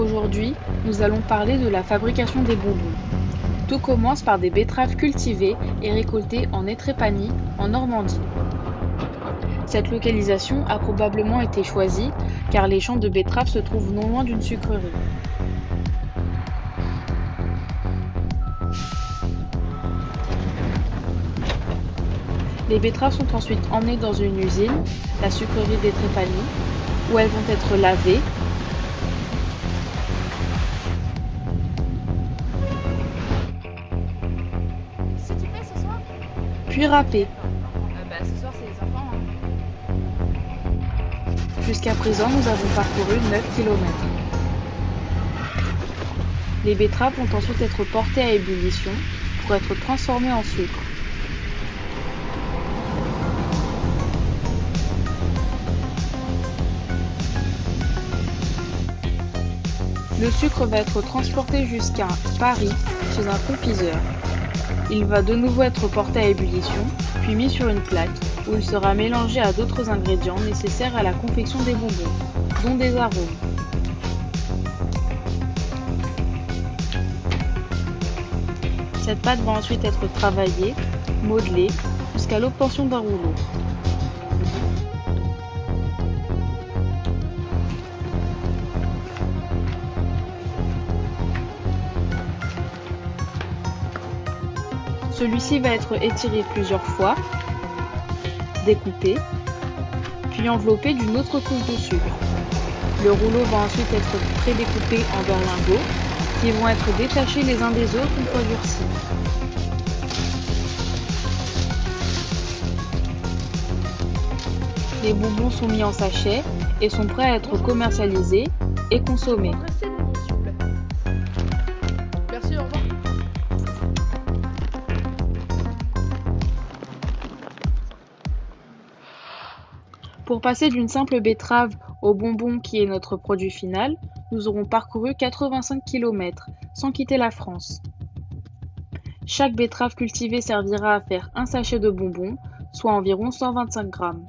Aujourd'hui, nous allons parler de la fabrication des bonbons. Tout commence par des betteraves cultivées et récoltées en Étrépagny, en Normandie. Cette localisation a probablement été choisie car les champs de betteraves se trouvent non loin d'une sucrerie. Les betteraves sont ensuite emmenées dans une usine, la sucrerie d'Étrépagny, où elles vont être lavées, Qu'est-ce que tu fais ce soir? puis râpées. Ce soir c'est les enfants. Jusqu'à présent, nous avons parcouru 9 km. Les betteraves vont ensuite être portées à ébullition pour être transformées en sucre. Le sucre va être transporté jusqu'à Paris chez un confiseur. Il va de nouveau être porté à ébullition, puis mis sur une plaque où il sera mélangé à d'autres ingrédients nécessaires à la confection des bonbons, dont des arômes. Cette pâte va ensuite être travaillée, modelée, jusqu'à l'obtention d'un rouleau. Celui-ci va être étiré plusieurs fois, découpé, puis enveloppé d'une autre couche de sucre. Le rouleau va ensuite être prédécoupé en berlingots qui vont être détachés les uns des autres une fois durcis. Les bonbons sont mis en sachet et sont prêts à être commercialisés et consommés. Restez debout s'il vous plaît. Merci, au revoir. Pour passer d'une simple betterave au bonbon qui est notre produit final, nous aurons parcouru 85 km sans quitter la France. Chaque betterave cultivée servira à faire un sachet de bonbons, soit environ 125 grammes.